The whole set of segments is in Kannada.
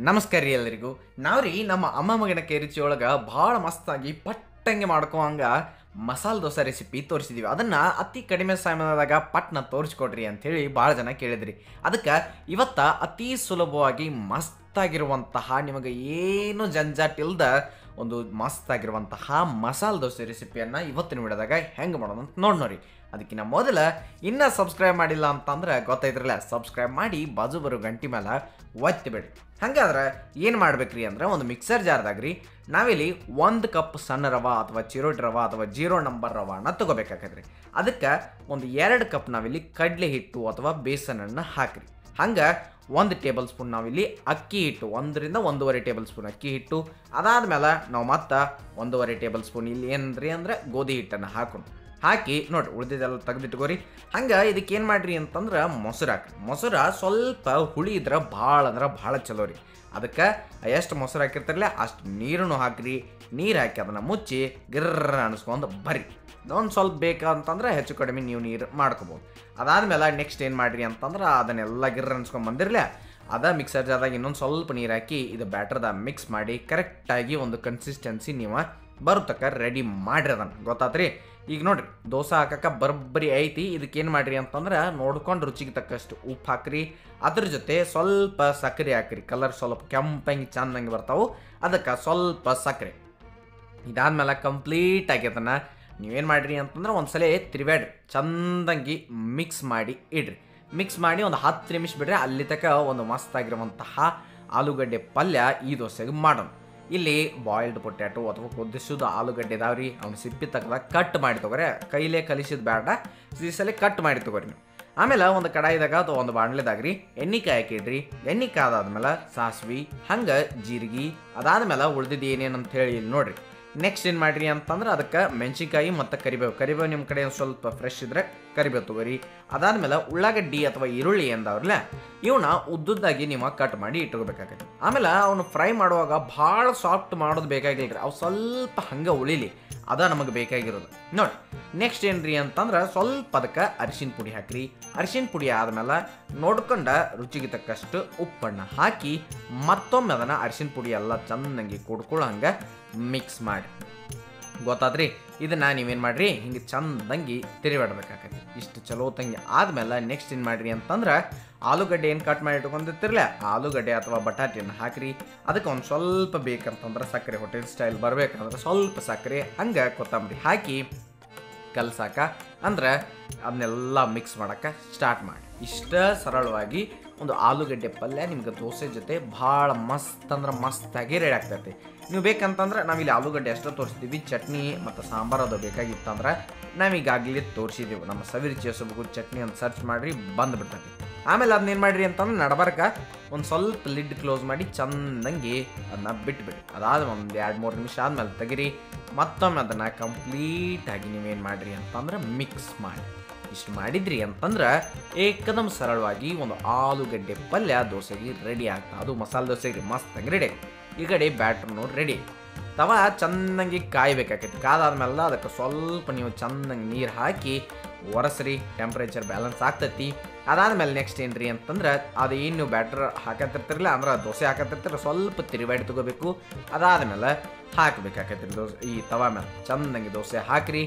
ನಮಸ್ಕಾರ ರೀ ಎಲ್ಲರಿಗೂ. ನಾವ್ರಿ ನಮ್ಮ ಅಮ್ಮ ಮಗನ ರುಚಿ ಒಳಗೆ ಭಾಳ ಮಸ್ತಾಗಿ ಪಟ್ಟಂಗೆ ಮಾಡ್ಕೋಂಗ ಮಸಾಲೆ ದೋಸೆ ರೆಸಿಪಿ ತೋರಿಸಿದೀವಿ. ಅದನ್ನು ಅತಿ ಕಡಿಮೆ ಸಮಯದಾಗ ಪಟ್ನ ತೋರಿಸ್ಕೊಡ್ರಿ ಅಂಥೇಳಿ ಭಾಳ ಜನ ಕೇಳಿದ್ರಿ. ಅದಕ್ಕೆ ಇವತ್ತ ಅತಿ ಸುಲಭವಾಗಿ ಮಸ್ತಾಗಿರುವಂತಹ ನಿಮಗೆ ಏನು ಜಂಜಾಟ ಇಲ್ದ ಒಂದು ಮಸ್ತಾಗಿರುವಂತಹ ಮಸಾಲೆ ದೋಸೆ ರೆಸಿಪಿಯನ್ನು ಇವತ್ತಿನ ವಿಡಿಯೋದಾಗ ಹೆಂಗೆ ಮಾಡೋದು ಅಂತ ನೋಡ್ರಿ. ಅದಕ್ಕಿಂತ ಮೊದಲ ಇನ್ನೂ ಸಬ್ಸ್ಕ್ರೈಬ್ ಮಾಡಿಲ್ಲ ಅಂತಂದ್ರೆ ಗೊತ್ತೈದ್ರಲ್ಲ, ಸಬ್ಸ್ಕ್ರೈಬ್ ಮಾಡಿ ಬಾಜು ಬರೋ ಗಂಟೆ ಮೇಲೆ ಒತ್ತಿಬೇಡಿ. ಹಾಗಾದ್ರೆ ಏನು ಮಾಡ್ಬೇಕ್ರಿ ಅಂದ್ರೆ, ಒಂದು ಮಿಕ್ಸರ್ ಜಾರ್ದಾಗ್ರಿ ನಾವಿಲ್ಲಿ 1 ಕಪ್ ಸಣ್ಣ ರವೆ ಅಥವಾ ಚಿರೋಟಿ ರವೆ ಅಥವಾ 0 ನಂಬರ್ ರವಾನ ತೊಗೋಬೇಕಾಗತ್ರಿ. ಅದಕ್ಕೆ ಒಂದು 2 ಕಪ್ ನಾವಿಲ್ಲಿ ಕಡಲೆ ಹಿಟ್ಟು ಅಥವಾ ಬೇಸನನ್ನು ಹಾಕ್ರಿ. ಹಂಗೆ 1 ಟೇಬಲ್ ಸ್ಪೂನ್ ನಾವಿಲ್ಲಿ ಅಕ್ಕಿ ಹಿಟ್ಟು, 1 ರಿಂದ 1.5 ಟೇಬಲ್ ಸ್ಪೂನ್ ಅಕ್ಕಿ ಹಿಟ್ಟು. ಅದಾದ್ಮೇಲೆ ನಾವು ಮತ್ತೆ 1.5 ಟೇಬಲ್ ಸ್ಪೂನ್ ಇಲ್ಲಿ ಏನ್ರಿ ಅಂದ್ರೆ ಗೋಧಿ ಹಿಟ್ಟನ್ನು ಹಾಕಿ ನೋಡ್ರಿ, ಉಳಿದಿದ್ದೆಲ್ಲ ತೆಗೆದಿಟ್ಕೋರಿ. ಹಂಗೆ ಇದಕ್ಕೆ ಏನು ಮಾಡಿರಿ ಅಂತಂದ್ರೆ ಮೊಸರು ಹಾಕ್ರಿ. ಮೊಸರು ಸ್ವಲ್ಪ ಹುಳಿ ಇದ್ರೆ ಭಾಳ ಚಲೋ ರೀ. ಅದಕ್ಕೆ ಎಷ್ಟು ಮೊಸರು ಹಾಕಿರ್ತಾರಲ್ಲ ಅಷ್ಟು ನೀರನ್ನು ಹಾಕ್ರಿ. ನೀರು ಹಾಕಿ ಅದನ್ನು ಮುಚ್ಚಿ ಗಿರ್ರ ಅನಿಸ್ಕೊಂಡು ಬರ್ರಿ. ಒಂದು ಸ್ವಲ್ಪ ಬೇಕಂತಂದ್ರೆ ಹೆಚ್ಚು ಕಡಿಮೆ ನೀವು ನೀರು ಮಾಡ್ಕೋಬೋದು. ಅದಾದಮೇಲೆ ನೆಕ್ಸ್ಟ್ ಏನು ಮಾಡಿರಿ ಅಂತಂದ್ರೆ ಅದನ್ನೆಲ್ಲ ಗಿರ್ರ ಅನ್ಸ್ಕೊಂಡು ಬಂದಿರಲಿ, ಮಿಕ್ಸರ್ ಜಾರ್ದಾಗ ಇನ್ನೊಂದು ಸ್ವಲ್ಪ ನೀರು ಹಾಕಿ ಇದು ಬ್ಯಾಟ್ರದ ಮಿಕ್ಸ್ ಮಾಡಿ ಕರೆಕ್ಟಾಗಿ ಒಂದು ಕನ್ಸಿಸ್ಟೆನ್ಸಿ ನೀವು ಬರುತ್ತಕ್ಕ ರೆಡಿ ಮಾಡಿರಿ. ಅದನ್ನು ಗೊತ್ತಾತ್ರಿ. ಈಗ ನೋಡ್ರಿ, ದೋಸೆ ಹಾಕಕ್ಕೆ ಬರೋಬ್ಬರಿ ಐತಿ. ಇದಕ್ಕೇನು ಮಾಡಿರಿ ಅಂತಂದ್ರೆ ನೋಡ್ಕೊಂಡು ರುಚಿಗೆ ತಕ್ಕಷ್ಟು ಉಪ್ಪು ಹಾಕ್ರಿ. ಅದ್ರ ಜೊತೆ ಸ್ವಲ್ಪ ಸಕ್ಕರೆ ಹಾಕ್ರಿ. ಕಲರ್ ಸ್ವಲ್ಪ ಕೆಂಪಂಗೆ ಚೆಂದಂಗೆ ಬರ್ತಾವೆ, ಅದಕ್ಕೆ ಸ್ವಲ್ಪ ಸಕ್ಕರೆ. ಇದಾದ್ಮೇಲೆ ಕಂಪ್ಲೀಟಾಗಿ ಅದನ್ನು ನೀವೇನು ಮಾಡಿರಿ ಅಂತಂದ್ರೆ ಒಂದ್ಸಲ ತಿರುಗಾಡ್ರಿ, ಚಂದಂಗಿ ಮಿಕ್ಸ್ ಮಾಡಿ ಇಡ್ರಿ. ಮಿಕ್ಸ್ ಮಾಡಿ ಒಂದು 10 ನಿಮಿಷ ಬಿಡ್ರಿ. ಅಲ್ಲಿ ತನಕ ಒಂದು ಮಸ್ತಾಗಿರುವಂತಹ ಆಲೂಗಡ್ಡೆ ಪಲ್ಯ ಈ ದೋಸೆಗೆ ಮಾಡೋಣ. ಇಲ್ಲಿ ಬಾಯ್ಲ್ಡ್ ಪೊಟ್ಯಾಟೊ ಅಥವಾ ಕುದಿಸಿದ ಆಲೂಗಡ್ಡೆ ಇದಾವ್ರಿ, ಅವ್ನು ಸಿಪ್ಪಿ ತೆಗೆದ ಕಟ್ ಮಾಡಿ ತೊಗೊರಿ. ಕೈಲೇ ಕಲಿಸಿದ ಬೇಡ, ಈ ಸಲ ಕಟ್ ಮಾಡಿ ತೊಗೊರಿ ನೀವು. ಆಮೇಲೆ ಒಂದು ಕಡಾಯಿದಾಗ ಅಥವಾ ಒಂದು ಬಾಣಲೆದಾಗ್ರಿ ಎಣ್ಣೆ ಕಾಯಕ್ಕಿಡ್ರಿ. ಎಣ್ಣೆ ಕಾದಾದ್ಮೇಲೆ ಸಾಸಿವೆ, ಹಂಗೆ ಜೀರಿಗೆ, ಅದಾದ್ಮೇಲೆ ಉಳ್ದಿದ್ದು ಏನೇನು ಅಂತ ಹೇಳಿ ಇಲ್ಲಿ ನೋಡ್ರಿ. ನೆಕ್ಸ್ಟ್ ಏನು ಮಾಡಿರಿ ಅಂತಂದ್ರೆ ಅದಕ್ಕೆ ಮೆಣಸಿನ್ಕಾಯಿ ಮತ್ತು ಕರಿಬೇವು ನಿಮ್ಮ ಕಡೆ ಸ್ವಲ್ಪ ಫ್ರೆಶ್ ಇದ್ದರೆ ಕರಿಬೇವು ತೊಗೊರಿ. ಅದಾದಮೇಲೆ ಉಳ್ಳಾಗಡ್ಡಿ ಅಥವಾ ಈರುಳ್ಳಿ ಎಂದವ್ರಲ್ಲ, ಇವನ್ನ ಉದ್ದುದ್ದಾಗಿ ನೀವು ಕಟ್ ಮಾಡಿ ಇಟ್ಕೋಬೇಕಾಗತ್ತೆ. ಆಮೇಲೆ ಅವನು ಫ್ರೈ ಮಾಡುವಾಗ ಭಾಳ ಸಾಫ್ಟ್ ಮಾಡೋದು ಬೇಕಾಗಿಲ್ಲ ರೀ, ಅವು ಸ್ವಲ್ಪ ಹಂಗೆ ಉಳಿಲಿ, ನಮಗೆ ಬೇಕಾಗಿರೋದು ನೋಡಿ. ನೆಕ್ಸ್ಟ್ ಏನ್ರಿ ಅಂತಂದ್ರೆ ಸ್ವಲ್ಪ ಅದಕ್ಕೆ ಅರಿಶಿನ ಪುಡಿ ಹಾಕ್ರಿ. ಅರಿಶಿನ ಪುಡಿ ಆದಮೇಲೆ ನೋಡ್ಕೊಂಡ ರುಚಿಗೆ ತಕ್ಕಷ್ಟು ಉಪ್ಪನ್ನು ಹಾಕಿ ಮತ್ತೊಮ್ಮೆ ಅದನ್ನು ಅರಿಶಿನ ಪುಡಿ ಎಲ್ಲ ಚೆನ್ನಾಗಿ ಕುಡ್ಕೊಳ್ಳೋ ಹಂಗೆ ಮಿಕ್ಸ್ ಮಾಡಿ. ಗೊತ್ತಾದ್ರಿ. ಇದನ್ನು ನೀವೇನು ಮಾಡಿರಿ, ಹಿಂಗೆ ಚಂದಂಗಿ ತಿರುಗಾಡ್ಬೇಕಾಗತ್ತೆ. ಇಷ್ಟು ಚಲೋ ತಂಗಿ ಆದಮೇಲೆ ನೆಕ್ಸ್ಟ್ ಏನು ಮಾಡಿರಿ ಅಂತಂದ್ರೆ ಆಲೂಗಡ್ಡೆ ಏನು ಕಟ್ ಮಾಡಿ ಇಟ್ಕೊಂಡಿರ್ತಿರಲ್ಲ, ಆಲೂಗಡ್ಡೆ ಅಥವಾ ಬಟಾಟಿಯನ್ನು ಹಾಕ್ರಿ. ಅದಕ್ಕೆ ಒಂದು ಸ್ವಲ್ಪ ಬೇಕಂತಂದ್ರೆ ಸಕ್ಕರೆ, ಹೋಟೆಲ್ ಸ್ಟೈಲ್ ಬರಬೇಕಂದ್ರೆ ಸ್ವಲ್ಪ ಸಕ್ಕರೆ, ಹಂಗೆ ಕೊತ್ತಂಬರಿ ಹಾಕಿ ಕಲ್ಸಾಕ ಅಂದ್ರೆ ಅದನ್ನೆಲ್ಲ ಮಿಕ್ಸ್ ಮಾಡೋಕ್ಕೆ ಸ್ಟಾರ್ಟ್ ಮಾಡಿ. ಇಷ್ಟ ಸರಳವಾಗಿ ಒಂದು ಆಲೂಗಡ್ಡೆ ಪಲ್ಯ ನಿಮ್ಗೆ ದೋಸೆ ಜೊತೆ ಭಾಳ ಮಸ್ತ್ ಅಂದ್ರೆ ಮಸ್ತಾಗಿ ರೆಡಿ ಆಗ್ತೈತಿ. ನೀವು ಬೇಕಂತಂದ್ರೆ ನಾವಿಲ್ಲಿ ಆಲೂಗಡ್ಡೆ ಅಷ್ಟೇ ತೋರಿಸ್ತೀವಿ, ಚಟ್ನಿ ಮತ್ತು ಸಾಂಬಾರು ಅದು ಬೇಕಾಗಿತ್ತಂದ್ರೆ ನಾವೀಗಾಗಲೇ ತೋರಿಸಿದ್ದೀವಿ. ನಮ್ಮ ಸವಿರುಚಿ ಹೊಸಬಗು ಚಟ್ನಿ ಅಂತ ಸರ್ಚ್ ಮಾಡಿರಿ ಬಂದುಬಿಡ್ತೈತಿ. ಆಮೇಲೆ ಅದನ್ನೇನು ಮಾಡಿರಿ ಅಂತಂದ್ರೆ ನಡಬರ್ಕ ಒಂದು ಸ್ವಲ್ಪ ಲಿಡ್ ಕ್ಲೋಸ್ ಮಾಡಿ ಚಂದಂಗಿ ಅದನ್ನ ಬಿಟ್ಬಿಡಿ. ಅದಾದ ಒಂದು 2-3 ನಿಮಿಷ ಆದಮೇಲೆ ತೆಗಿರಿ. ಮತ್ತೊಮ್ಮೆ ಅದನ್ನು ಕಂಪ್ಲೀಟಾಗಿ ನೀವೇನು ಮಾಡಿರಿ ಅಂತಂದ್ರೆ ಮಿಕ್ಸ್ ಮಾಡಿ. ಇಷ್ಟು ಮಾಡಿದ್ರಿ ಅಂತಂದ್ರೆ ಏಕದಮ್ ಸರಳವಾಗಿ ಒಂದು ಆಲೂಗಡ್ಡೆ ಪಲ್ಯ ದೋಸೆಗೆ ರೆಡಿ ಆಗ್ತದೆ. ಅದು ಮಸಾಲೆ ದೋಸೆಗೆ ಮಸ್ತಾಗಿ ರೆಡಿ. ಈ ಕಡೆ ಬ್ಯಾಟ್ರನ್ನು ರೆಡಿ. ತವ ಚೆನ್ನಾಗಿ ಕಾಯಬೇಕಾಗೈತಿ. ಕಾದಾದ್ಮೇಲೆ ಅದಕ್ಕೆ ಸ್ವಲ್ಪ ನೀವು ಚೆನ್ನಾಗಿ ನೀರು ಹಾಕಿ ಒರೆಸ್ರಿ, ಟೆಂಪ್ರೇಚರ್ ಬ್ಯಾಲೆನ್ಸ್ ಆಗ್ತೈತಿ. ಅದಾದ್ಮೇಲೆ ನೆಕ್ಸ್ಟ್ ಏನ್ರಿ ಅಂತಂದ್ರೆ ಅದು ಏನು ನೀವು ಬ್ಯಾಟ್ರ್ ಹಾಕತ್ತಿರ್ತಿರಲ್ಲ ಅಂದ್ರೆ ದೋಸೆ ಹಾಕತ್ತಿರ್ತೀರ, ಸ್ವಲ್ಪ ತಿರುವಾಡಿ ತಗೋಬೇಕು. ಅದಾದ್ಮೇಲೆ ಹಾಕಬೇಕಾಗೈತಿ ದೋಸೆ ಈ ತವ ಮೇಲೆ ಚಂದಂಗಿ ದೋಸೆ ಹಾಕಿರಿ.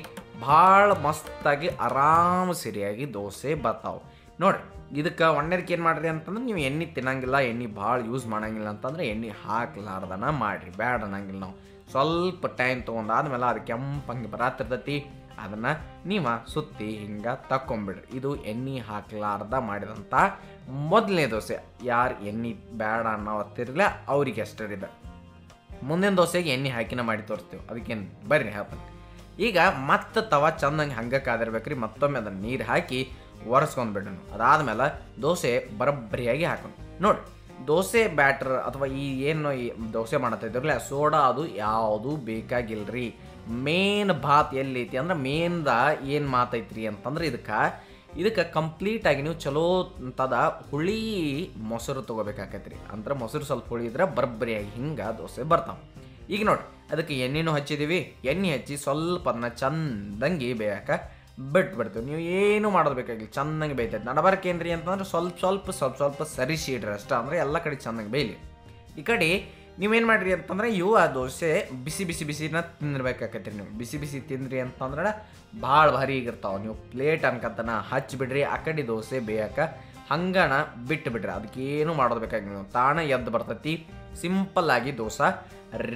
ಭಾಳ ಮಸ್ತಾಗಿ ಆರಾಮ ಸರಿಯಾಗಿ ದೋಸೆ ಬರ್ತಾವೆ ನೋಡಿರಿ. ಇದಕ್ಕೆ ಒಣ್ಣೆದಕ್ಕೆ ಏನು ಮಾಡಿರಿ ಅಂತಂದ್ರೆ ನೀವು ಎಣ್ಣೆ ತಿನ್ನಂಗಿಲ್ಲ, ಎಣ್ಣೆ ಭಾಳ ಯೂಸ್ ಮಾಡೋಂಗಿಲ್ಲ ಅಂತಂದ್ರೆ ಎಣ್ಣೆ ಹಾಕ್ಲಾರ್ದನ ಮಾಡಿರಿ, ಬ್ಯಾಡ ಅನ್ನಂಗಿಲ್ಲ. ನಾವು ಸ್ವಲ್ಪ ಟೈಮ್ ತೊಗೊಂಡಾದ್ಮೇಲೆ ಅದು ಕೆಂಪಂಗೆ ಬರತ್ತಿರ್ತೈತಿ, ಅದನ್ನು ನೀವು ಸುತ್ತಿ ಹಿಂಗೆ ತಕ್ಕೊಂಬಿಡ್ರಿ. ಇದು ಎಣ್ಣೆ ಹಾಕ್ಲಾರ್ದ ಮಾಡಿದಂಥ ಮೊದಲನೇ ದೋಸೆ. ಯಾರು ಎಣ್ಣೆ ಬೇಡ ಅನ್ನೋತ್ತಿರಲಿಲ್ಲ ಅವ್ರಿಗೆ ಅಷ್ಟರಿದೆ. ಮುಂದಿನ ದೋಸೆಗೆ ಎಣ್ಣೆ ಹಾಕಿನ ಮಾಡಿ ತೋರಿಸ್ತೀವಿ, ಅದಕ್ಕೇನು ಬರ್ರಿ ಹೇಳ್ತೀನಿ. ಈಗ ಮತ್ತೆ ತವ ಚಂದಂಗೆ ಹಂಗೆ ಕಾದಿರ್ಬೇಕ್ರಿ. ಮತ್ತೊಮ್ಮೆ ಅದನ್ನು ನೀರು ಹಾಕಿ ಒರೆಸ್ಕೊಂಡ್ಬಿಡ್ರಿ. ಅದಾದಮೇಲೆ ದೋಸೆ ಬರೋಬ್ಬರಿಯಾಗಿ ಹಾಕೊಂಡು ನೋಡಿ. ದೋಸೆ ಬ್ಯಾಟ್ರ್ ಅಥವಾ ಈ ಏನು ಈ ದೋಸೆ ಮಾಡತ್ತಿದ್ರಲ್ಲ ಸೋಡಾ ಅದು ಯಾವುದು ಬೇಕಾಗಿಲ್ಲರಿ. ಮೇನ್ ಭಾತ್ ಎಲ್ಲೈತಿ ಅಂದ್ರೆ ಮೇನ್ದ ಏನು ಮಾತೈತ್ರಿ ಅಂತಂದ್ರೆ ಇದಕ್ಕೆ ಕಂಪ್ಲೀಟಾಗಿ ನೀವು ಚಲೋ ಅಂತದ ಹುಳಿ ಮೊಸರು ತೊಗೋಬೇಕಾಕೈತ್ರಿ. ಅಂದ್ರೆ ಮೊಸರು ಸ್ವಲ್ಪ ಹುಳಿ ಇದ್ರೆ ಬರೋಬ್ಬರಿಯಾಗಿ ಹಿಂಗೆ ದೋಸೆ ಬರ್ತಾವೆ. ಈಗ ನೋಡಿ, ಅದಕ್ಕೆ ಎಣ್ಣೆನೂ ಹಚ್ಚಿದ್ದೀವಿ. ಎಣ್ಣೆ ಹಚ್ಚಿ ಸ್ವಲ್ಪ ಅದನ್ನ ಚಂದಂಗಿ ಬೇಯಕ್ಕೆ ಬಿಟ್ಬಿಡ್ತೀವಿ. ನೀವು ಏನು ಮಾಡೋದು ಬೇಕಾಗಿಲ್ಲ, ಚೆನ್ನಾಗಿ ಬೇಯ್ತೈತೆ. ನಡಬಾರ್ಕೇನ್ರಿ ಅಂತಂದ್ರೆ ಸ್ವಲ್ಪ ಸರಿಸಿ ಇಡ್ರಿ ಅಷ್ಟೇ, ಅಂದರೆ ಎಲ್ಲ ಕಡೆ ಚೆನ್ನಾಗಿ ಬೇಯಲಿ. ಈ ಕಡೆ ನೀವೇನು ಮಾಡಿರಿ ಅಂತಂದ್ರೆ ಆ ದೋಸೆ ಬಿಸಿ ಬಿಸಿ ಬಿಸಿನ ತಿಂದಿರ್ಬೇಕಾಕೈತಿ ನೀವು. ಬಿಸಿ ಬಿಸಿ ತಿಂದ್ರಿ ಅಂತಂದ್ರೆ ಭಾಳ ಭಾರಿ ಆಗಿರ್ತಾವೆ. ನೀವು ಪ್ಲೇಟ್ ಅನ್ಕಂತನ ಹಚ್ಚಿಬಿಡ್ರಿ, ಆ ಕಡೆ ದೋಸೆ ಬೇಯಕ್ಕೆ ಹಂಗನ ಬಿಟ್ಟು ಬಿಡ್ರಿ. ಅದಕ್ಕೇನು ಮಾಡೋದು ಬೇಕಾಗಿ ನೀವು ತಾಣ ಎದ್ದು ಬರ್ತೈತಿ. ಸಿಂಪಲ್ಲಾಗಿ ದೋಸೆ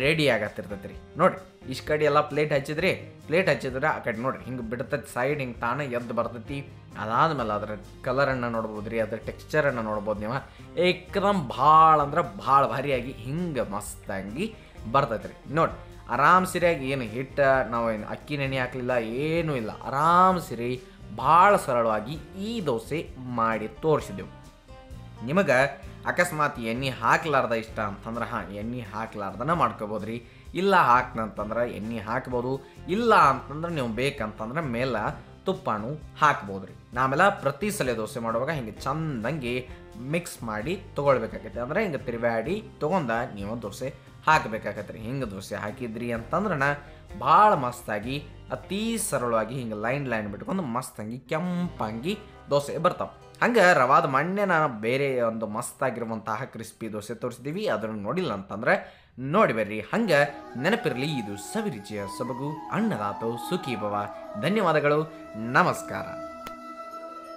ರೆಡಿ ಆಗತ್ತಿರ್ತೈತಿ ರೀ. ನೋಡಿರಿ ಇಷ್ಟು ಕಡೆ ಎಲ್ಲ ಪ್ಲೇಟ್ ಹಚ್ಚಿದ್ರೆ ಆ ಕಡೆ ನೋಡಿರಿ ಹಿಂಗೆ ಬಿಡ್ತೈತಿ ಸೈಡ್, ಹಿಂಗೆ ತಾಣ ಎದ್ದು ಬರ್ತೈತಿ. ಅದಾದ್ಮೇಲೆ ಅದರ ಕಲರನ್ನು ನೋಡ್ಬೋದು ರೀ, ಅದ್ರ ಟೆಕ್ಸ್ಚರನ್ನು ನೋಡ್ಬೋದು ನೀವು. ಏಕದಮ್ ಭಾಳ ಅಂದ್ರೆ ಭಾಳ ಭಾರಿಯಾಗಿ ಹಿಂಗೆ ಮಸ್ತಾಗಿ ಬರ್ತೈತಿ ರೀ. ನೋಡಿ ಆರಾಮ್ ಸರಿಯಾಗಿ ಏನು ಹಿಟ್ಟು ನಾವು ಏನು ಅಕ್ಕಿ ನೆನೆ ಹಾಕಲಿಲ್ಲ, ಏನೂ ಇಲ್ಲ. ಆರಾಮ್ ಸರಿ ಭಾಳ ಸರಳವಾಗಿ ಈ ದೋಸೆ ಮಾಡಿ ತೋರಿಸಿದೆವು. ನಿಮಗೆ ಅಕಸ್ಮಾತ್ ಎಣ್ಣೆ ಹಾಕ್ಲಾರ್ದ ಇಷ್ಟ ಅಂತಂದ್ರೆ ಎಣ್ಣೆ ಹಾಕ್ಲಾರ್ದನ ಮಾಡ್ಕೋಬೋದು ರೀ. ಇಲ್ಲ ಹಾಕ್ನಂತಂದ್ರೆ ಎಣ್ಣೆ ಹಾಕ್ಬೋದು, ಇಲ್ಲ ಅಂತಂದ್ರೆ ನೀವು ಬೇಕಂತಂದ್ರೆ ಮೇಲೆ ತುಪ್ಪನೂ ಹಾಕ್ಬೋದು ರೀ. ಆಮೇಲೆ ಪ್ರತಿ ಸಲ ದೋಸೆ ಮಾಡುವಾಗ ಹಿಂಗೆ ಚಂದಂಗೆ ಮಿಕ್ಸ್ ಮಾಡಿ ತೊಗೊಳ್ಬೇಕಾಗೈತೆ. ಅಂದರೆ ಹಿಂಗೆ ತಿರುವಾಡಿ ತೊಗೊಂಡ ನೀವು ದೋಸೆ ಹಾಕಬೇಕಾಗತ್ತೆ ರೀ. ಹಿಂಗೆ ದೋಸೆ ಹಾಕಿದ್ರಿ ಅಂತಂದ್ರೆ ಭಾಳ ಮಸ್ತಾಗಿ ಅತೀ ಸರಳವಾಗಿ ಹಿಂಗೆ ಲೈನ್ ಬಿಟ್ಕೊಂಡು ಮಸ್ತಾಗಿ ಕೆಂಪಂಗಿ ದೋಸೆ ಬರ್ತಾವೆ. ಹಂಗೆ ರವಾದ ಮಣ್ಣೆ ನಾನು ಬೇರೆ ಒಂದು ಮಸ್ತಾಗಿರುವಂತಹ ಕ್ರಿಸ್ಪಿ ದೋಸೆ ತೋರಿಸಿದ್ದೀವಿ. ಅದನ್ನು ನೋಡಿಲ್ಲ ಅಂತಂದ್ರೆ ನೋಡಿ ಬರ್ರಿ. ಹಂಗೆ ನೆನಪಿರಲಿ, ಇದು ಸವಿರುಚಿಯ ಸೊಬಗು ಅನ್ನದಾತು ಸುಖಿ ಭವ. ಧನ್ಯವಾದಗಳು, ನಮಸ್ಕಾರ.